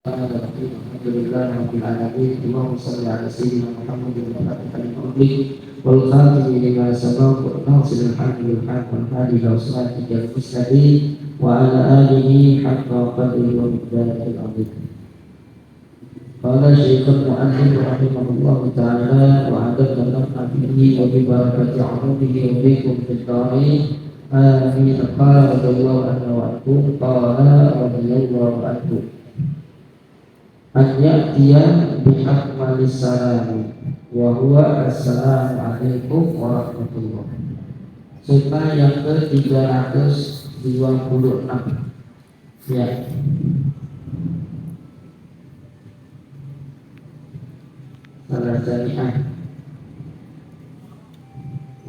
Alhamdulillah Rabbil Alamin. Allahumma salli ala sayyidina Muhammadin wa ala alihi wal khatimi lima sabaq nasiril haqqi bil haqqi wal hadi ila siratikal mustaqim wa ala alihi haqqa qadrihi wa miqdarihi al-'azim. Qala Syekhul Mu'adzin rahimahullahu ta'ala wa adabna nabihi wa bi barakati 'umumihi wa bikum fid dharain. Amin. Qala radhiyallahu anhu wa ankum qala radhiyallahu anhu an-ya'tiya bi'akmalis salami wa huwa assalamu alaikum warahmatullah. Sunnah yang ke-326 ya. Salah jami'ah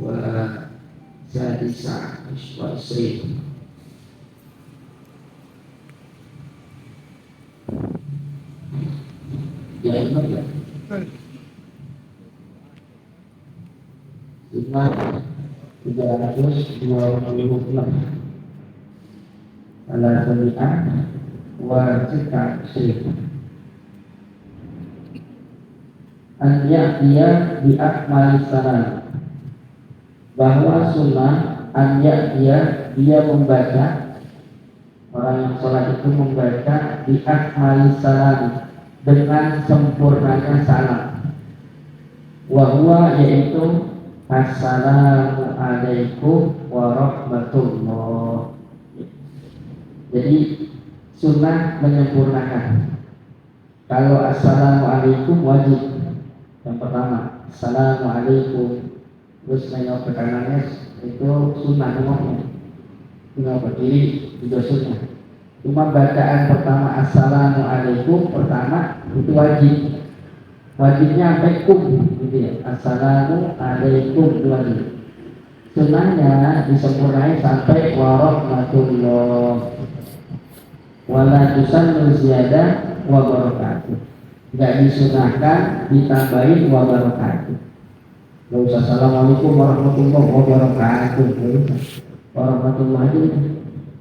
wa sadisa wa isri. Ya ingat ya. Sunnah 326 salah jami'ah wa sadisa isri. An-ya'tiya bi'akmalis salam, bahwa sunnah an-ya'tiya dia membaca, orang yang sholat itu membaca bi'akmalis salam dengan sempurnanya salam, wahwa yaitu assalamu alaikum warahmatullah. Jadi sunnah menyempurnakan. Kalau assalamualaikum wajib. Yang pertama, assalamualaikum, terus nengok ke kanannya itu sunnah nengoknya, nengok ke kiri juga sunnah. Cuma bacaan pertama assalamualaikum pertama itu wajib, wajibnya sampai kum gitu ya, assalamualaikum itu wajib. Sunnahnya disempurnai sampai warahmatullah, wala tusannu ziyadah wa barakatuh. Tidak disunahkan ditambahin wa barakatuh. Gak usah assalamualaikum warahmatullahi wabarakatuh. Warahmatullahi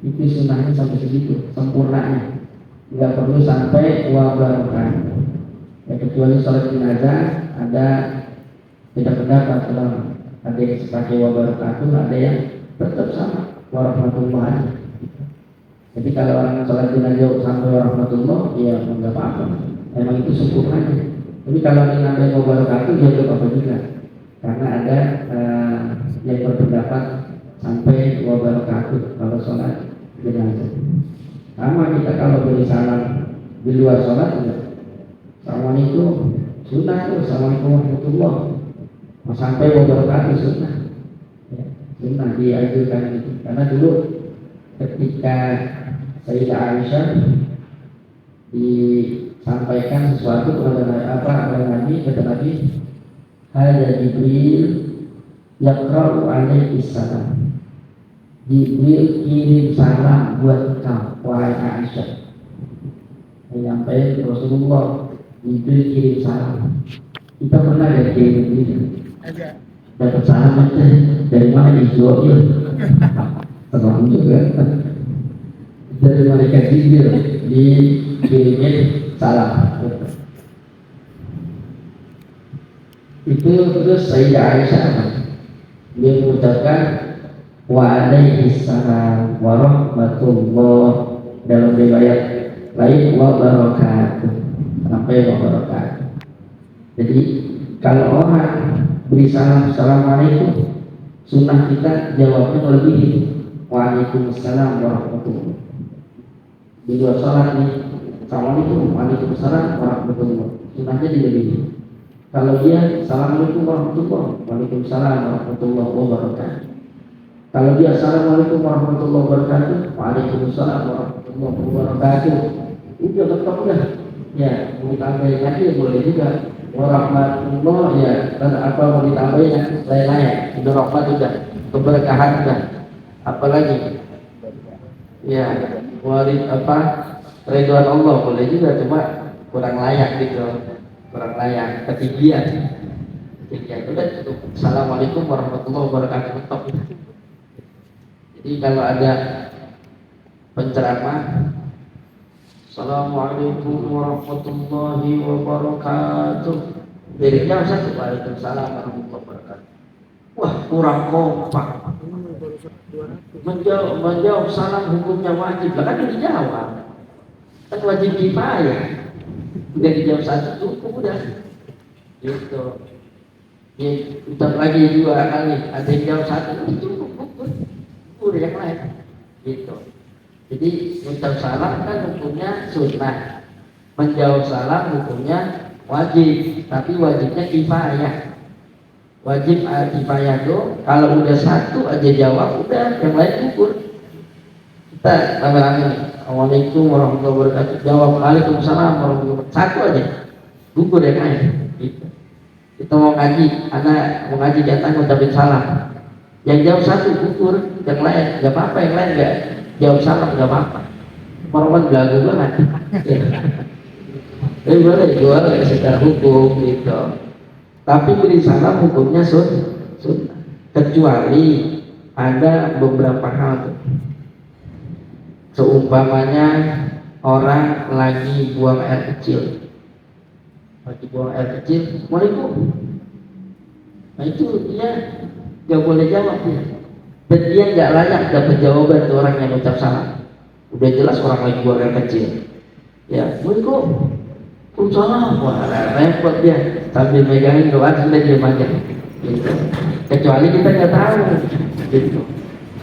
itu sunnahnya sampai segitu sempurnanya. Tidak perlu sampai wa barakatuh. Ya, kecuali sholat jenazah ada tidak pendapat dalam, ada yang pakai wa barakatuh, ada yang tetap sama warahmatullahi. Jadi kalau orang sholat jenazah sampai warahmatullah, ya enggak apa-apa. Memang itu sempurnanya. Tapi kalau menambah wabarakatuh ya itu apa juga, karena ada yang berpendapat sampai wabarakatuh kalau sholat jenazah. Sama kita kalau beri salam di luar sholat enggak. Assalamualaikum sunnah itu, assalamualaikum warahmatullah. Mau sampai wabarakatuh sunnah. Ya, sunnah diajukan itu. Karena dulu ketika Sayyidah Aisyah disampaikan sesuatu kepada Nabi, kata Nabi, hada Jibril yaqra'u alaihi salam. Jibril kirim salam buat engkau wahai Aisyah. Menyampaikan ke Rasulullah, Jibril kirim salam. Kita pernah ada kirim gitu. Dapat salam aja dari mana Israel? Terang juga. Dari malaikat Jibril dikirimin salam. Itu terus Sayyidah Aisyah dia mengucapkan wa alaihi salam wa rahmatullah, dalam riwayat lain wa barakatuh sampai wa barakatuh. Jadi kalau orang beri salam assalamualaikum, sunnah kita jawabnya melebihi waalaikumsalam warahmatullah. Di luar sholat nih, assalamualaikum, waalaikumsalam warahmatullah, sunnahnya dilebihi. Kalau dia assalamualaikum warahmatullah, waalaikumsalam warahmatullah wabarakatuh. Kalau dia assalamualaikum warahmatullah wabarakatuh, waalaikumsalam warahmatullah wabarakatuh, udah tetap udah. Ya, mau ditambahin lagi ya boleh juga. Warahmatullah ya, dan apa mau ditambahin lain-lain. Itu rahmat udah, keberkahan udah. Apalagi? Ya, walid apa? Ridwan Allah boleh juga, cuma kurang layak gitu, kurang layak, ketinggian. Udah cukup. Assalamualaikum warahmatullahi wabarakatuh. Top. Jadi kalau ada penceramah Assalamualaikum warahmatullahi wabarakatuh. Dari jam satu, Waalaikumsalam warahmatullahi wabarakatuh. Wah, kurang kompak. Menjawab salam hukumnya wajib, lah kan dijawab. Kan wajib kifayah. Udah dijawab satu cukup udah. Gitu. Ya, udah lagi dua kali, ada yang jawab satu, cukup. Udah yang lain. Gitu. Jadi mengucap salam kan hukumnya sunnah, menjawab salam hukumnya wajib, tapi wajibnya kifayah. Wajib kifayah tuh kalau udah satu aja jawab, udah yang lain gugur. Kita rame-rame, Assalamualaikum warahmatullahi wabarakatuh, jawab Waalaikumsalam warahmatullahi wabarakatuh, satu aja gugur yang lain. Gitu. Kita mau ngaji, anak mau ngaji datang ngucapin salam, yang jawab satu gugur, yang lain nggak apa-apa, yang lain nggak jawab salam nggak apa-apa. Morwan belagu banget. Tapi boleh secara hukum gitu. Tapi beri salam hukumnya sunnah. Kecuali ada beberapa hal. Seumpamanya orang lagi buang air kecil. Assalamualaikum. Nah itu dia nggak boleh jawab dia. Dan dia nggak layak dapat jawaban tuh orang yang ucap salam. Udah jelas orang lagi buang air kecil. Ya, Assalamualaikum. Salam, wah repot dia sambil megangin doa sudah dia aja. Gitu. Kecuali kita nggak tahu. Gitu.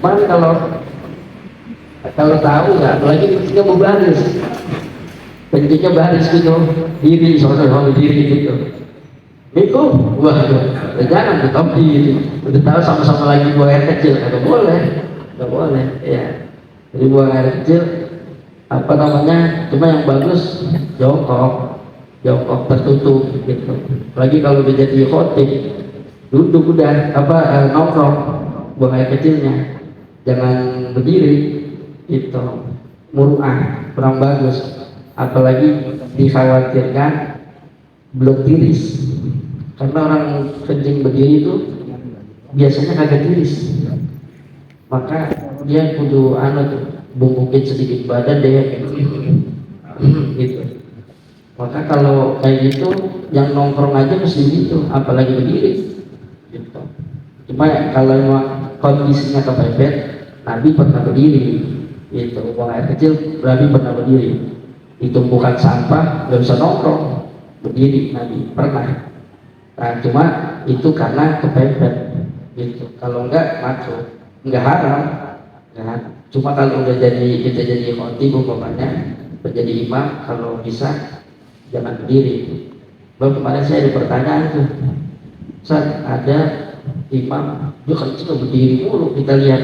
Mana kalau tahu nggak, apalagi ketika mau baris, pentingnya baris gitu, diri soal diri gitu. Itu, wah, jangan ditopi gitu. Udah tahu sama-sama lagi buang air kecil, nggak boleh, ya. Jadi buang air kecil, apa namanya? Cuma yang bagus jongkok tertutup gitu. Lagi kalau udah jadi khotib, duduk udah nongkrong, buang air kecilnya, jangan berdiri, itu muruah kurang bagus. Apalagi dikhawatirkan belum tiris. Karena orang kencing berdiri itu biasanya kagak tiris, maka dia kudu bungkukin sedikit badan deh gitu. Maka kalau kayak gitu yang nongkrong aja mesti gitu, apalagi berdiri gitu. Cuma kalau memang kondisinya kepepet, Nabi pernah berdiri gitu. Buang air kecil Nabi pernah berdiri, ditumpukan sampah nggak bisa nongkrong, berdiri Nabi pernah. Nah, cuma itu karena kepepet gitu. Kalau enggak makruh, enggak haram. Cuma kalau udah kita jadi khotib umpamanya, menjadi imam, kalau bisa jangan berdiri. Baru kemarin saya ada pertanyaan tuh, Ustaz, ada imam dia kencing berdiri mulu, kita lihat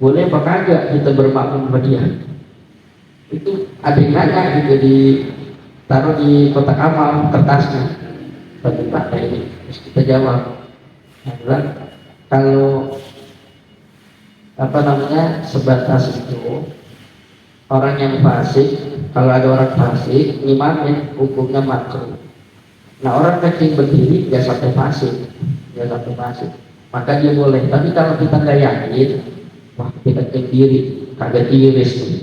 boleh apa kagak kita bermakmum sama dia. Itu ada yang nanya gitu, taruh di kotak amal kertasnya. Pak ini terus kita jawab adalah kalau sebatas itu orang yang fasik, kalau ada orang fasik imamin hukumnya makruh. Nah orang kencing berdiri nggak sampai fasik, maka dia boleh. Tapi kalau kita nggak yakin, wah kita kencing diri kagak tiris,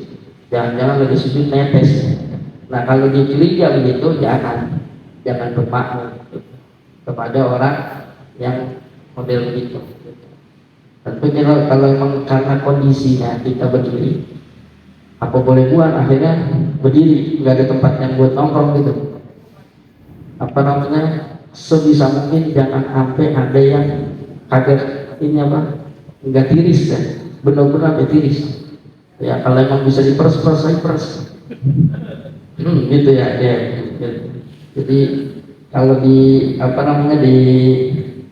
jangan lagi sujud netes. Nah kalau dia curiga begitu jangan bermakmum kepada orang yang model begitu. Tentunya kalau memang karena kondisinya kita berdiri, apa boleh buat akhirnya berdiri, nggak ada tempat yang buat nongkrong gitu. Sebisa mungkin jangan sampai ada yang kagak nggak tiris ya, benar-benar sampai tiris. Ya kalau emang bisa diperes gitu ya. Jadi kalau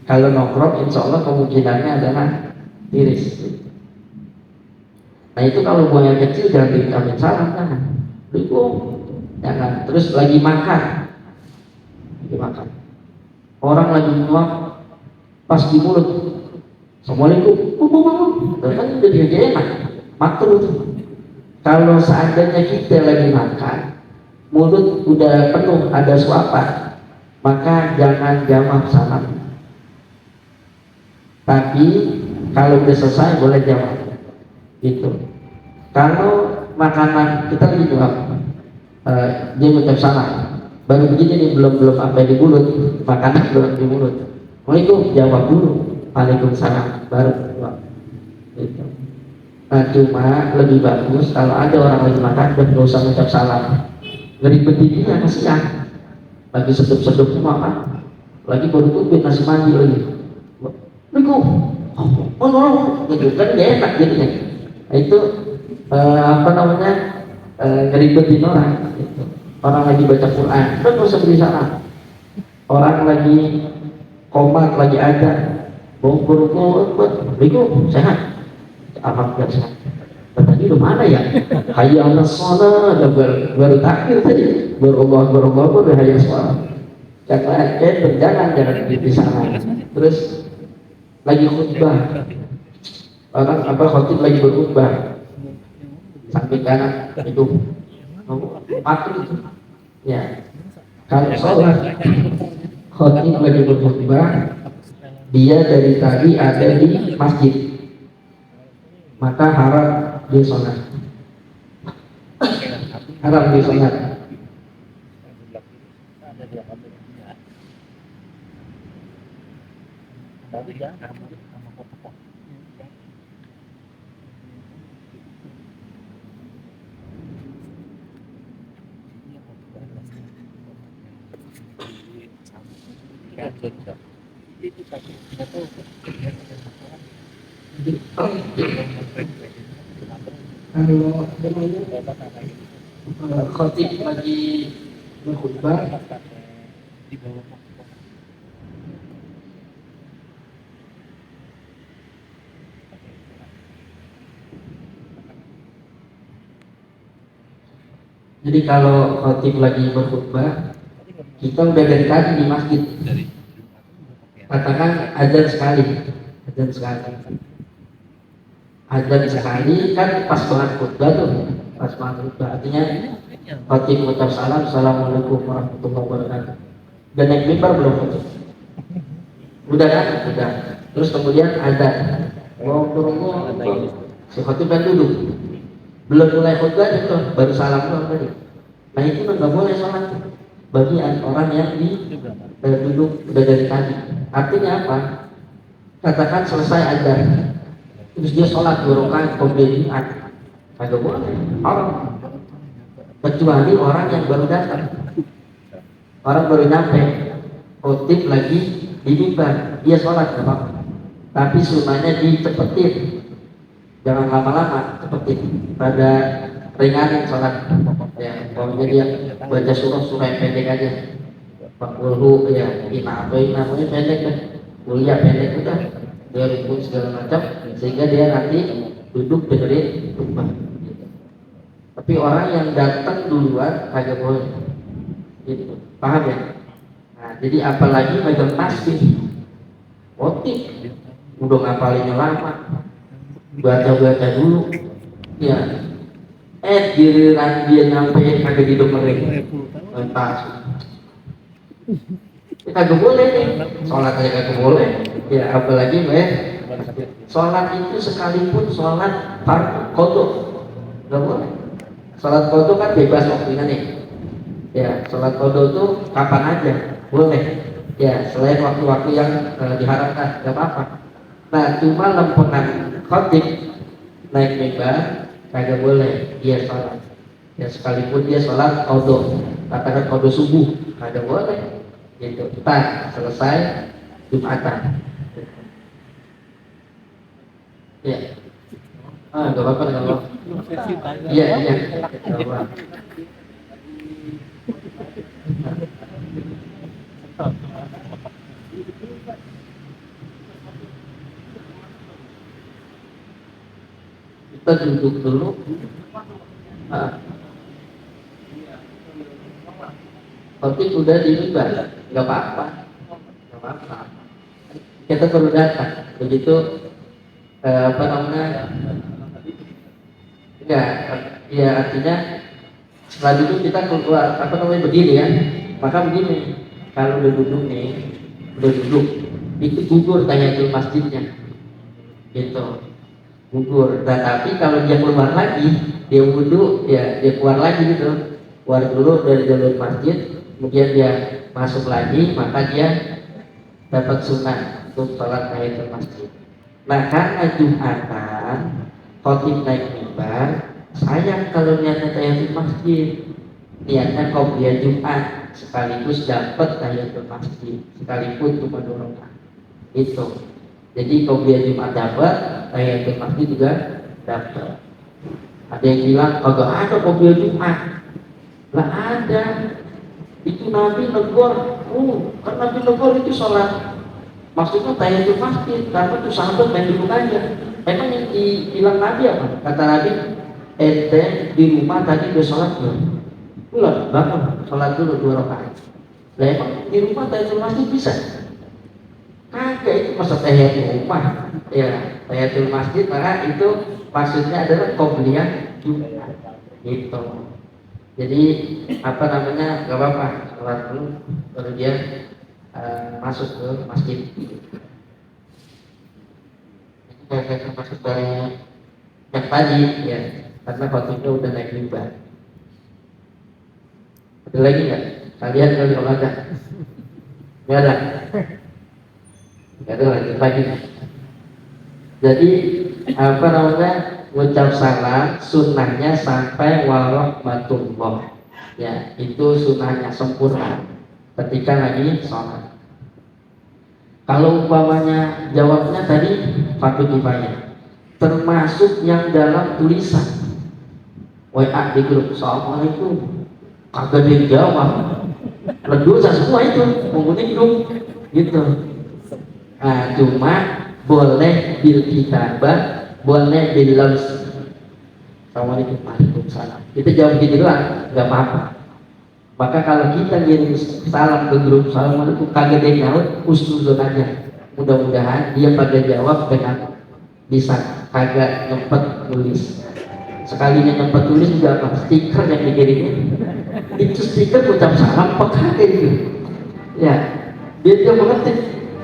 kalau nongkrong insya Allah kemungkinannya adalah tiris. Nah itu kalau buang air kecil jangan diucapin salam, jangan. Terus lagi makan orang lagi nyuap pas di mulut, Assalamualaikum, kan udah dia enak, makruh tuh. Kalau seandainya kita lagi makan, mulut udah penuh ada suapan, maka jangan jawab salam. Tapi kalau udah selesai boleh jawab gitu. Kalau makanan kita lagi jawab, dia mengucap salam. Baru begini nih, belum sampai di mulut, makanan belum di mulut. Waalaikum, jawab dulu. Waalaikumsalam, baru keluar. Gitu. Nah cuma lebih bagus kalau ada orang lagi makan dan nggak usah mengucap salam. Ngeribetin dia kasihan. Lagi sedep-sedep semua kan. Lagi baru tutup nasi mandi lagi. Waalaikum. Oh, gitu kan gak enak jadinya. Nah, itu apa namanya ngeribetin orang. Gitu. Orang lagi baca Quran, kan nggak usah beri salam. Orang lagi komat, lagi ada, bongkar, Assalamualaikum, sehat. Alhamdulillah sehat. Tadi lu mana ya? Hayya 'alas shalah, baru takbir tadi. Berubah udah hayya shalah. Jangan di sana. Terus lagi khutbah. Orang khotib lagi berkhutbah. Samping kanan itu patuh itu. Ya. Kalau sholat khotib lagi berkhutbah, dia dari tadi ada di masjid, maka haram dia sholat. Haram dia sholat. Kalau khotib lagi berkhutbah, jadi kalau khotib lagi berkhutbah, kita udah dari tadi di masjid. Katakan azan sekali kan pas banget khutbah tuh, pas banget khutbah. Artinya khotib mengucap salam, assalamualaikum warahmatullahi wabarakatuh. Dan naik mimbar belum khotib? Udah kan? Udah. Terus kemudian azan. Si khotib kan duduk. Belum mulai khutbah itu baru salam doang tadi. Nah itu kan nggak boleh sholat bagi orang yang duduk udah dari tadi. Artinya apa? Katakan selesai azan, terus dia sholat 2 rakaat kemudian kagak boleh. Orang kecuali orang yang baru datang, orang baru nyampe, khotib lagi di mimbar, dia sholat nggak apa-apa. Tapi sunnahnya dicepetin, jangan lama-lama, cepetin. Pada ringanin sholat. Ya, pokoknya dia baca surah yang pendek aja. Pakuluh ya, namanya pendek kan, kuliah pendek udah, dia rukun segala macam, sehingga dia nanti duduk dengerin khutbah. Tapi orang yang datang duluan kagak boleh, gitu, paham ya? Nah, jadi apalagi megang tasbih, khotib udah ngapalinnya lama, baca dulu, ya. Giliran dia nyampe kagak didengerin, entas. Ya, kagak boleh nih, sholat aja kagak boleh. Ya apalagi sholat itu sekalipun sholat fardhu qadha nggak boleh. Sholat qadha kan bebas waktunya nih. Ya sholat qadha itu kapan aja boleh. Ya selain waktu-waktu yang diharapkan nggak apa-apa. Nah cuma lempengan khotib naik mimbar kagak boleh dia sholat. Ya sekalipun dia sholat qadha, katakan qadha subuh kagak boleh. Gitu, kita selesai Jumatan. Ya, nggak apa-apa kalau. Iya. Kita duduk dulu. Tapi sudah di mimbar, nggak apa-apa. Kita perlu datang, begitu apa namanya? Enggak, ya artinya setelah duduk kita keluar apa namanya begini kan? Maka begini, kalau udah duduk itu gugur tahiyatul masjidnya, gitu, gugur. Tetapi kalau dia keluar lagi, dia wudhu, ya dia keluar lagi gitu. keluar dulu dari jalur masjid, kemudian dia masuk lagi, maka dia dapat sunnah untuk sholat tahiyatul masjid. Nah karena Jumatan khotib naik mimbar, sayang kalau niatnya tahiyatul masjid, niatnya qobliyah Jumat sekaligus dapat tahiyatul masjid, sekalipun cuma 2 rakaat. Itu. Jadi qobliyah Jumat dapat, tahiyatul masjid juga dapat. Ada yang bilang kagak ada qobliyah Jumat. Lah ada. Itu Nabi negor, kan Nabi negor itu sholat, maksudnya tahiyatul masjid, karena itu sahabat main dulu aja. Emang yang dibilang Nabi apa? Kata Nabi, ente di rumah tadi udah sholat belum? Belum, bangun, sholat dulu 2 rakaat. Lah emang di rumah tahiyatul masjid bisa? Kagak, itu masa tahiyatul rumah. Ya, tahiyatul masjid, maka itu maksudnya adalah qobliyah Jumat. Gitu. Jadi apa namanya, gak apa-apa sholat dulu baru dia masuk ke masjid. Jadi masuk dari yang tadi ya, karena khotibnya udah naik mimbar. Ada lagi nggak? Kalian kalau ada? Nggak ada. Nggak ada lagi. Jadi apa namanya, ucap salam sunnahnya sampai warahmatullah. Ya, itu sunnahnya sempurna ketika lagi sholat. Kalau umpamanya jawabnya tadi fardu kifayah, termasuk yang dalam tulisan WA di grup, assalamualaikum, kagak ada yang jawab, ledosa semua itu penghuni grup gitu. Nah, cuma boleh bil kitabah, boleh bil lams. Assalamualaikum, waalaikumsalam. Kita jawab gitu doang, nggak apa-apa. Maka kalau kita ngirim salam ke grup, assalamualaikum, kagak ada yang nyaut, usnuzon aja. Mudah-mudahan dia pada jawab dengan bisa, kagak nyempet nulis. Sekalinya nyempet tulis juga apa? Stiker yang dikirimnya. Itu stiker ucap salam apa kagak itu? Ya, dia mengetik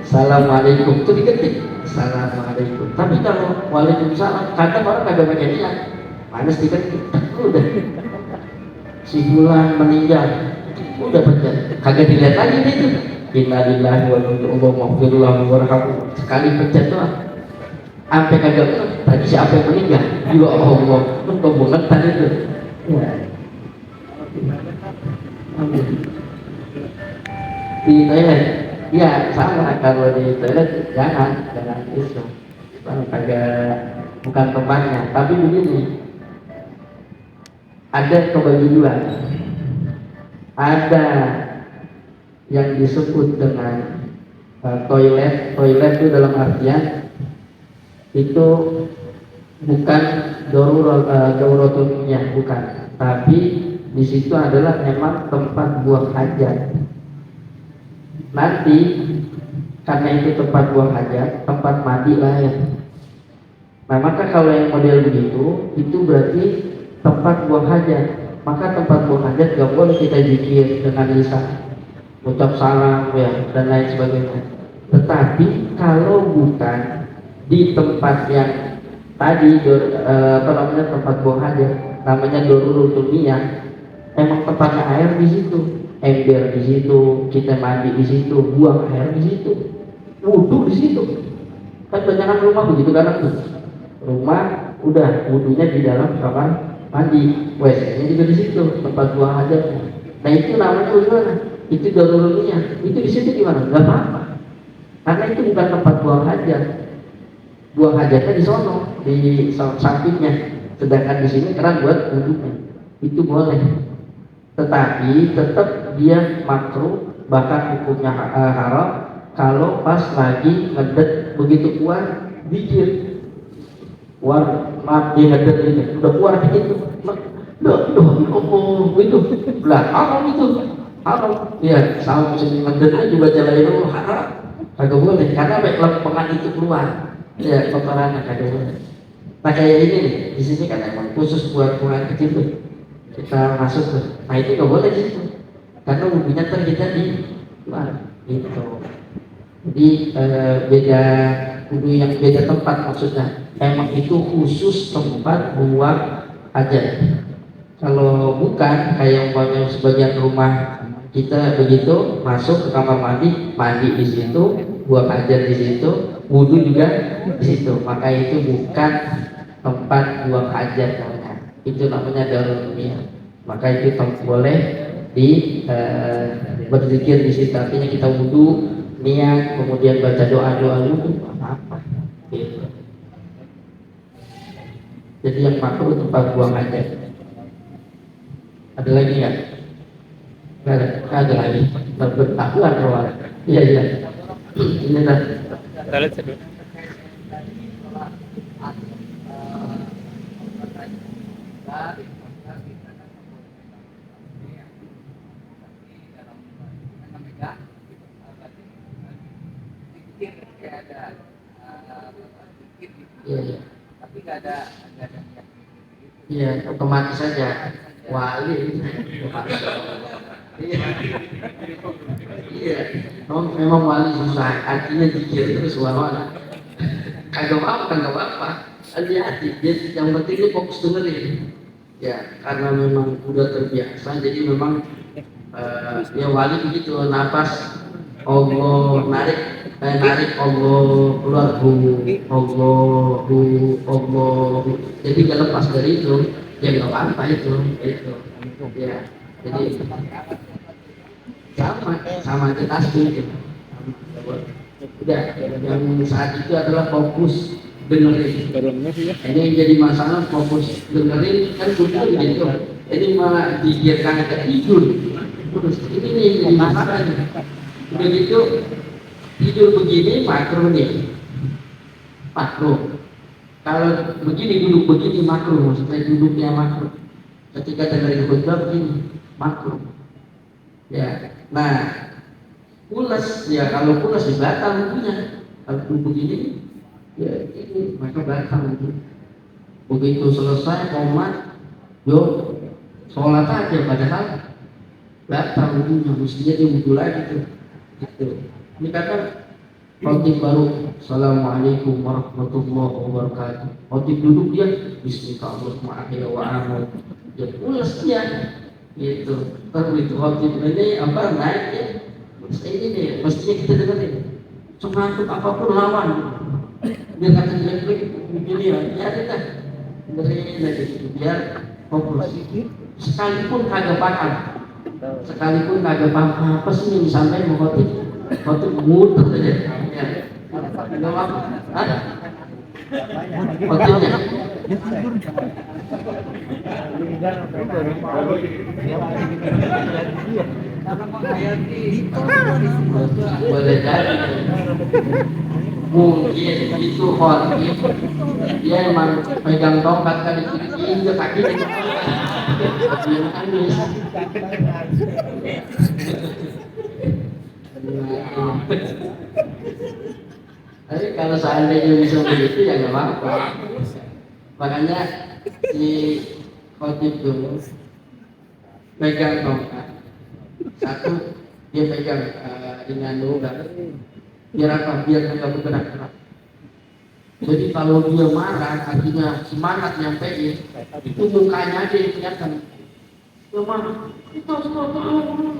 assalamualaikum, itu diketik assalamualaikum. Tapi kalau waalaikumsalam, kadang orang kagak pakai niat. Mana stiker itu? Udah. Si bulan meninggal, udah baca, kagak dilihat lagi itu. Innalillahi wa inna ilaihi raji'un. Sekali pencet doang, sampai kagak tadi siapa yang meninggal? Ya Allah, pun banget tadi itu. Di toilet, ya sama, kalau di toilet jangan itu, kagak, bukan tempatnya. Tapi begini, ada kebagi dua. Ada yang disebut dengan toilet itu dalam artian itu bukan daruratulnya, bukan, tapi di situ adalah memang tempat buang hajat. Nanti karena itu tempat buang hajat, tempat mandi lah ya. Nah maka kalau yang model begitu, itu berarti tempat buang hajat. Maka tempat buang hajat gak boleh kita zikir dengan lisan, ucap salam ya dan lain sebagainya. Tetapi kalau bukan di tempat yang tadi tempat buang hajat, namanya daruratul miyah, emang tempatnya air di situ, ember di situ, kita mandi di situ, buang air di situ, wudhu di situ. Kan banyak rumah begitu kan tuh. Rumah udah wudhunya di dalam kamar mandi, WC-nya juga di situ, tempat buang hajatnya. Nah itu namanya gimana? Itu daruriyah. Itu di situ gimana? Gak apa-apa. Karena itu bukan tempat buang hajat. Buang hajatnya di sono, di sampingnya. Sedangkan di sini keran buat wudhunya. Itu boleh. Tetapi tetap dia makruh, bahkan hukumnya haram kalau pas lagi ngedet begitu kuat dikir. Keluar, maaf dia ngedet itu, udah keluar dikit tuh, itu, belah haram itu, haram, ya sama musim ngedetnya juga jalan itu haram, kagak boleh, karena lempengan itu keluar, ya kotorannya kagak boleh. Nah kayak ini nih, di sini kan emang khusus buat buang kecil tuh, kita masuk tuh, nah itu nggak boleh di situ, karena wudhunya terjadi di luar, gitu. Jadi beda wudhu yang beda tempat maksudnya. Emang itu khusus tempat buang hajat. Kalau bukan kayak umpamanya sebagian rumah kita begitu masuk ke kamar mandi, mandi di situ, buang hajat di situ, wudhu juga di situ, maka itu bukan tempat buang hajat namanya. Itu namanya darul miyah. Maka itu boleh di berzikir di situ. Artinya kita wudhu, niat, kemudian baca doa wudhu, apa? Gitu. Jadi yang makruh tempat buang hajat. Ada lagi ya? Ada lagi. Bertahuan ruang. Iya iya. Ini dah. Iya iya. Tapi nggak ada. Iya, otomatis saja. Wali. Iya. Iya. Memang wali susah. Artinya dikir terus wala. Kagak apa-apa. Hati-hati. Jadi yang penting itu fokus dengerin. Ya, karena memang udah terbiasa. Jadi memang ya wali begitu. Napas Allah narik Allah keluar Allah. Jadi gak lepas dari itu. Ya nggak apa-apa itu. Ya. Jadi sama aja tasbih gitu. Udah, yang saat itu adalah fokus dengerin. Ini yang jadi masalah, fokus dengerin kan betul gitu. Ini malah dikirakan ke tidur. Terus ini nih yang jadi masalah. Begitu tidur begini makruh nih. Makruh. Kalau begini duduk begini makruh, maksudnya duduknya makruh. Ketika dengerin khutbah begini makruh. Ya, nah pulas ya, kalau pulas ya batal wudhunya. Kalau begini ya ini maka batal wudhu. Begitu selesai komat, yo sholat aja padahal batal wudhunya, mestinya dia wudhu lagi tuh. Gitu. Ini kata khotib baru, Assalamualaikum warahmatullahi wabarakatuh. Khotib duduk dia, Bismillahirrahmanirrahim. Ya pulas dia. Gitu. Terus itu khotib ini apa naik ya? Ini nih, mestinya kita dengerin. Semangat apapun lawan. Biar kata jelek-jelek begini ya, kita dengerin aja gitu. Biar fokus. Sekalipun kagak paham, apa sih yang disampaikan mau khotib muter aja. Ya. Enggak apa. Khotibnya. Boleh jadi mungkin itu khotib dia emang pegang tongkat kali injek kakinya dia nangis. Tapi kalau seandainya bisa begitu ya nggak apa-apa. Makanya si khotib dulu pegang tongkat. Satu dia pegang dengan dulu biar apa? Biar nggak bergerak. Jadi kalau dia marah, artinya semangat nyampein, itu mukanya aja yang kelihatan. Dia marah, itu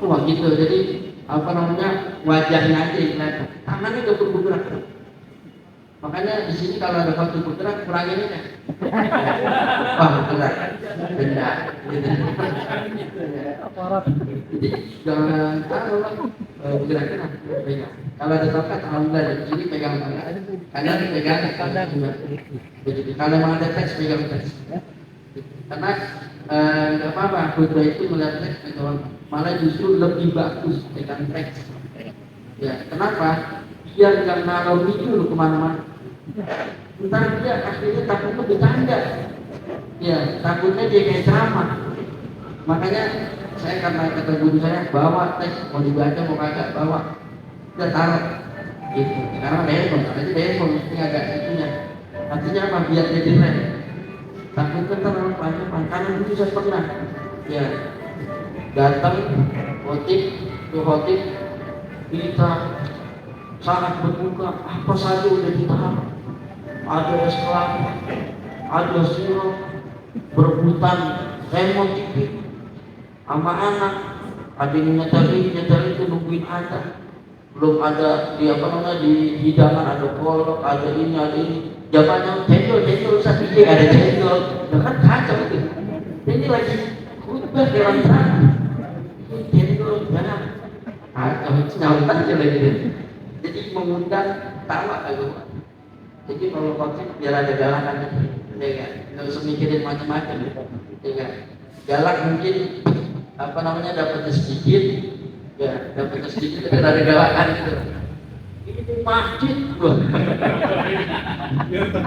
wah gitu. Jadi apa namanya, wajahnya aja yang kelihatan. Tangannya nggak bergerak. Makanya di sini kalau ada waktu bergerak, kurangin aja. Wah bergerak, benda. Jadi jangan bergerak pegang. Kalau ada tongkat, alhamdulillah di sini pegang tongkat. Kanan pegang tongkat juga. Begitu. Kalau mau ada teks pegang teks. Karena nggak apa-apa, khutbah itu melihat teks pegang. Malah justru lebih bagus pegang teks. Ya, kenapa? Biar nggak nalar itu kemana-mana. Ntar dia akhirnya takutnya bercanda. Ya, takutnya dia kayak ceramah. Makanya saya karena kata guru saya bawa teks, mau dibaca mau kagak bawa, udah taruh gitu. Karena handphone mesti agak itunya. Artinya apa? Biar jadi rem. Takutnya terlalu banyak. Karena itu saya pernah ya datang khotib kita sangat berbuka, apa saja udah ditahan. Ada es kelapa, ada sirup, berebutan saya mau TV sama anak, ada yang nyetel itu nungguin anak, belum ada di apa namanya di hidangan ada kolak, ada ini, zamannya cendol saya pikir ada cendol, ya kan kacau itu. Ini lagi khutbah di sana, cendol jangan kacau, nyautan aja lagi. Jadi mengundang tawa agama. Jadi kalau konflik biar ada galakan, ya kan? Nggak usah mikirin macam-macam, ya kan? Galak mungkin apa namanya dapatnya sedikit, ya dapatnya sedikit dan ada galakan gitu. Ini masjid gua,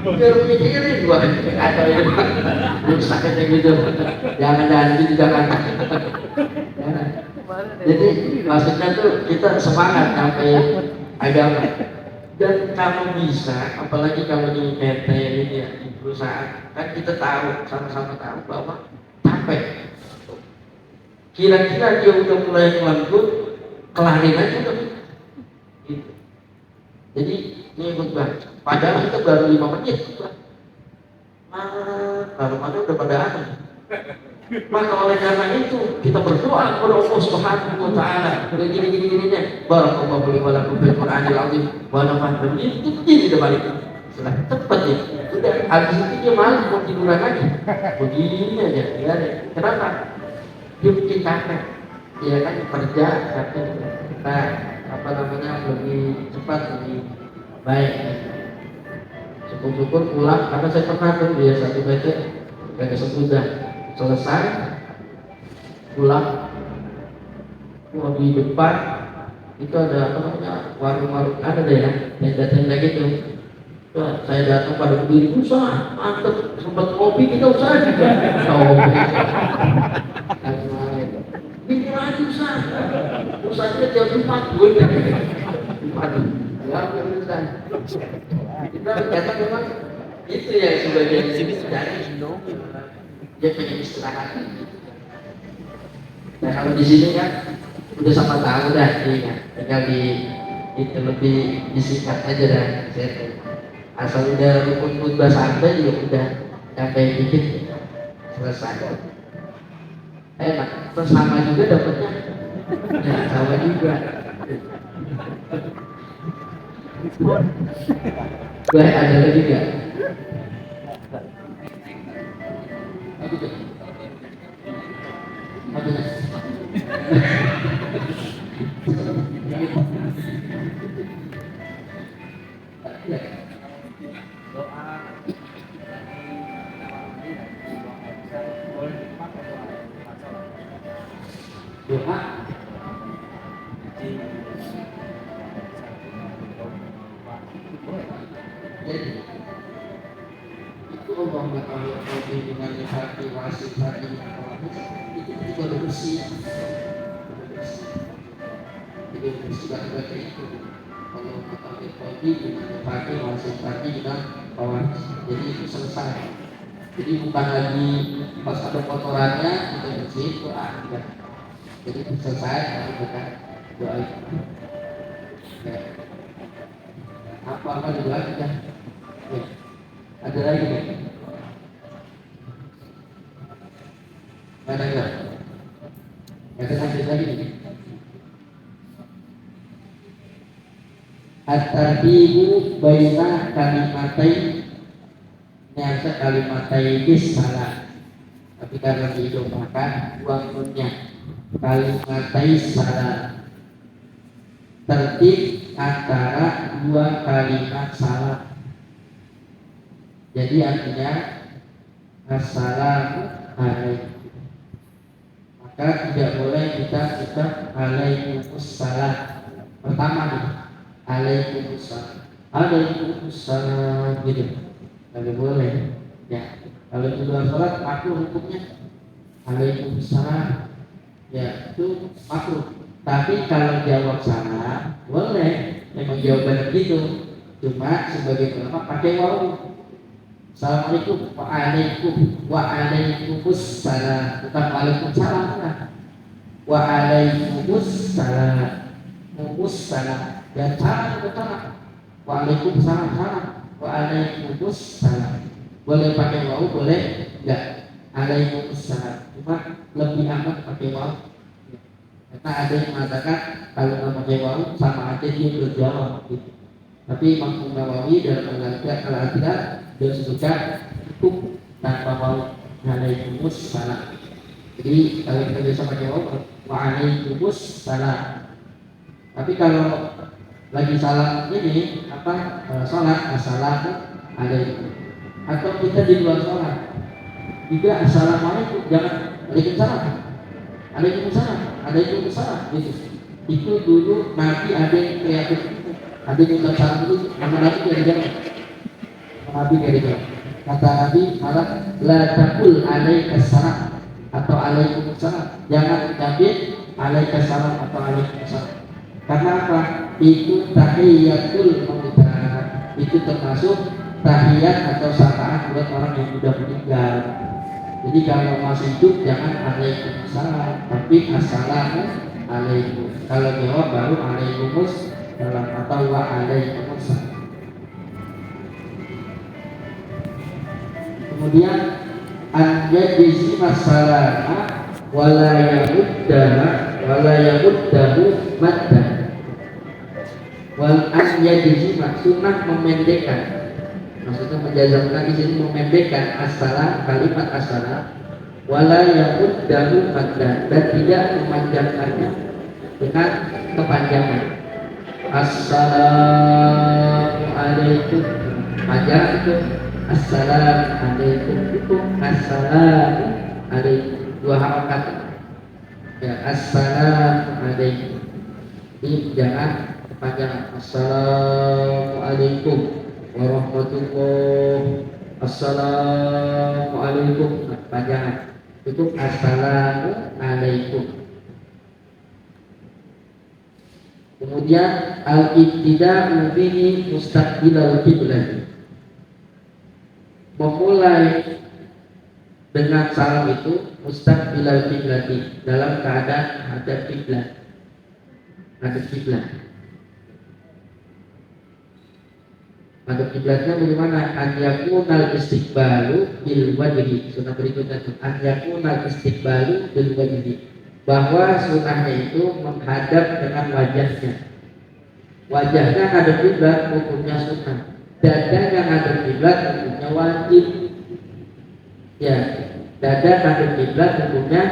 biar mikirin gua, atau itu rusak kayak gitu. Jangan jangan. Jadi maksudnya tuh kita semangat sampai agama. Dan kamu bisa, apalagi kalau di PT ini ya, di perusahaan, kan kita tahu, sama-sama tahu bahwa capek. Kira-kira dia udah mulai ngelantur, kelarin aja udah gitu. Jadi ini khutbah, padahal kita baru 5 menit khutbah. Baru mana udah pada akhir. Maka oleh karena itu kita berdoa kepada Allah Subhanahu wa taala. Gini-gininya. Barakallahu li wa lakum fil Qur'anil azim wa nafa'ani ini udah balik. Sudah tepat ya. Sudah habis itu dia malu mau tiduran lagi. Begini aja ya. Kenapa? Dia bikin capek. Ya kan kerja capek. Kita apa namanya lebih cepat lebih baik. Syukur-syukur pulang karena saya pernah tuh dia satu baca kayak sudah selesai pulang di depan itu ada apa namanya warung-warung ada deh ya tenda-tenda gitu. Saya datang pada berdiri usaha mantep sempat kopi kita usaha juga bikin lagi usahanya jam 4 gue ya urusan kita datang memang itu ya sebagian sini dari dia pengen istirahat. Nah kalau di sini kan udah sama tahu dah, ya, tinggal itu lebih disingkat aja dah. Asal udah rukun bahasa Anda juga udah sampai dikit selesai. Enak, terus sama juga dapatnya, ya sama juga. Gue ada lagi gak? Doa itu Allah kalau dengan hati wasit hati itu baru bersih. Jadi bersih baca itu kalau mengetahui kopi dengan hati wasit hati dengan kawan. Jadi itu selesai. Jadi bukan lagi pas ada kotorannya kita bersih doa enggak. Jadi itu selesai kalau kita doa itu. Apa juga kita ada lagi nih? Ada enggak? Ada lagi nih? At-tartibu baina kalimatain nyata kalimatain salah. Tapi karena diidopahkan dua nunnya kalimatain salah. Tertib antara dua kalimat salah. Jadi artinya assalamualaikum. Maka tidak boleh kita ucap alaikumussalam. Pertama nih, alaikumussalam gitu. Tidak boleh. Ya, kalau itu dalam sholat makruh hukumnya. Alaikumussalam. Ya, itu makruh. Tapi kalau jawab salam boleh. Memang jawabannya gitu. Cuma sebagai ulama pakai wawu. Assalamualaikum waalaikumsalam bukan waalaikumsalam waalaikumsalam dan salam utama waalaikumsalam waalaikumsalam boleh pakai wawu boleh enggak Waalaikumsalam. Cuma lebih aman pakai waw. Karena ada yang mengatakan kalau nggak pakai waw sama aja dia berjawab gitu. Tapi Imam Nawawi dalam Al-Adhkar dia sebutkan cukup tanpa waw. Waalaikumsalam. Jadi kalau kita biasa pakai waw, waalaikumsalam. Tapi kalau lagi salam ini sholat assalamualaikum. Atau kita di luar sholat juga assalamualaikum, jangan waalaikumsalam gitu. Itu dulu Nabi ada yang kreatif, ada yang ucap salam dulu, nama Nabi dari jawab. Nabi dari jawab. Kata Nabi malah la taqul alaikassalam atau alaikumussalam, jangan ucapin alaikassalam atau alaikumussalam. Karena apa? Itu tahiyatul mauta, itu termasuk tahiyat atau sapaan buat orang yang sudah meninggal. Jadi kalau masih hidup jangan waalaikumsalam, tapi assalamualaikum. Kalau jawab baru waalaikumsalam atau waalaikumsalam. Kemudian anjadisi masalah wala yamuddahu maddah. Wal anjadisi sunnah memendekkan. Maksudnya menjazamkan di sini memendekkan as-salam, kalimat as-salam, wala yamuddahu maddan, dan tidak memanjangkannya dengan kepanjangan. Assalamualaikum, panjang itu assalamualaikum, itu assalamualaikum, dua harokat ya, assalamualaikum. Ini jangan kepanjangan. Assalamualaikum warahmatullahi, assalamualaikum, panjangan itu assalamualaikum. Kemudian al-ibtida'u bihi mustaqbilal qiblah, memulai dengan salam itu mustaqbilal qiblah, dalam keadaan hadap kiblat. Hadap kiblat. Hadap kiblatnya bagaimana? An yakunal istiqbalu bil wajhi. Sunnah berikutnya itu an yakunal istiqbalu bil wajhi, bahwa sunnahnya itu menghadap dengan wajahnya. Wajahnya hadap kiblat hukumnya sunnah, dadanya hadap kiblat hukumnya wajib. Ya, dada hadap kiblat hukumnya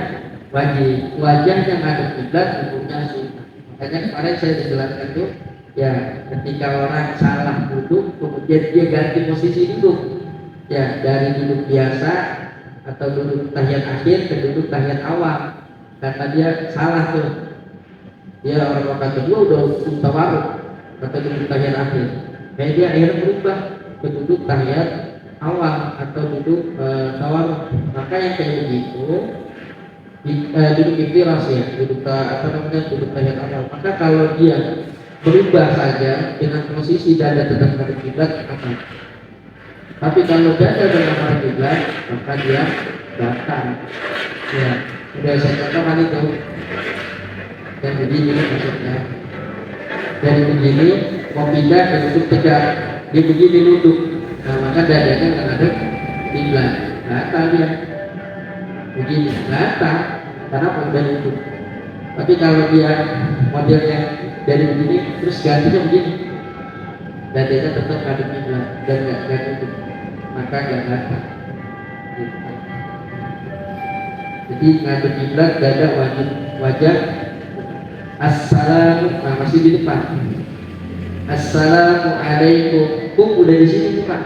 wajib, wajahnya hadap kiblat hukumnya sunnah. Makanya kemarin saya jelaskan tuh, ya, ketika orang salah duduk, kemudian dia ganti posisi duduk, ya, dari duduk biasa atau duduk tahiyat akhir ke duduk tahiyat awal, karena dia salah tuh. Dia orang rakaat kedua udah tawarruk atau duduk tahiyat akhir, kayak dia akhirnya berubah ke duduk tahiyat awal atau duduk tawarruk. Maka yang kayak begitu duduk iftiras ya, duduk duduk tahiyat awal. Maka kalau dia berubah saja dengan posisi dada tetap pada kiblat, apa? Tapi kalau dada tetap pada kiblat, maka dia batal. Ya, sudah saya contohkan itu. Dan begini maksudnya. Dari begini mau pindah ke duduk tegak, dia begini duduk. Nah, maka dadanya nggak ada kiblat, batal dia. Begini, batal. Karena udah duduk. Tapi kalau dia modelnya dari begini terus gantinya begini, dadanya tetap ada kiblat dan nggak duduk, maka nggak batal. Jadi ngadep kiblat, dada wajib, wajah assalamu, masih di depan. Assalamualaikum, udah di sini bukan?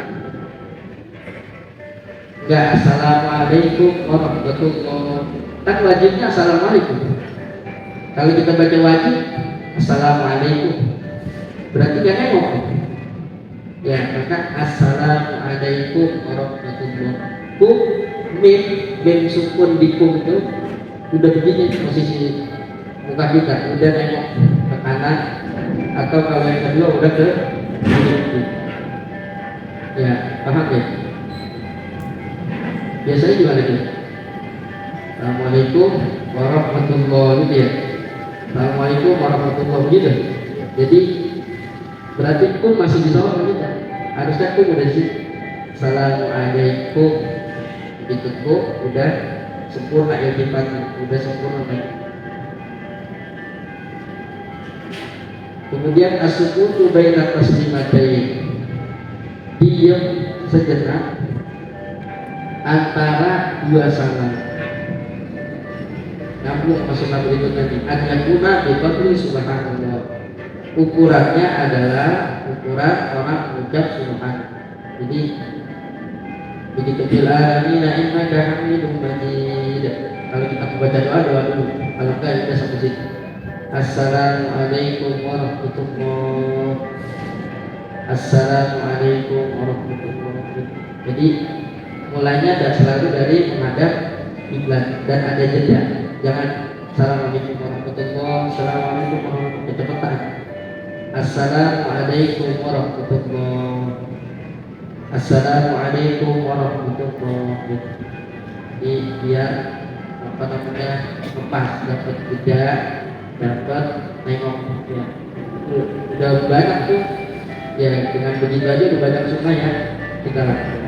Nggak assalamualaikum warahmatullahi wabarakatuh. Kan wajibnya assalamualaikum. Kalau kita baca wajib assalamualaikum, berarti nggak nengok. Ya, maka assalamualaikum warahmatullahi wabarakatuh. Mim sukun di kum itu udah begini posisi muka kita, udah nengok ke kanan, atau kalau yang kedua udah ke kiri. Ya, paham ya? Biasanya gimana dia? Assalamualaikum warahmatullahi wabarakatuh ya. Assalamualaikum warahmatullahi wabarakatuh. Jadi berarti kum masih di bawah kita. Harusnya kum udah di sini. Assalamualaikum ditekuk udah sempurna iltifatnya, udah sempurna kan. Kemudian as-sukutu baina taslimatain, diam sejenak antara dua salam. Namun maksudnya berikut tadi, an-yakuna bi qadri subhanallah. Ukurannya adalah ukuran orang mengucap subhanallah. Jadi begitu fil alamin innaka hamidum majid. Kalau kita membaca doa dulu. Kalau enggak kita sampai situ. Assalamualaikum warahmatullahi. Assalamualaikum warahmatullahi wabarakatuh. Jadi mulainya dan selalu dari menghadap kiblat dan ada jeda. Jangan assalamualaikum warahmatullahi wabarakatuh. Assalamualaikum warahmatullahi wabarakatuh. Cepetan. Assalamualaikum warahmatullahi wabarakatuh. Assalamualaikum warahmatullahi wabarakatuh. Jadi biar apa namanya lepas, dapat jeda, dapat nengok ya. Udah banyak tuh ya, dengan begitu aja udah banyak sunnah ya kita lakukan.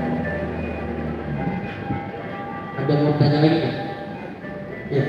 Ada mau tanya lagi nggak? Ya.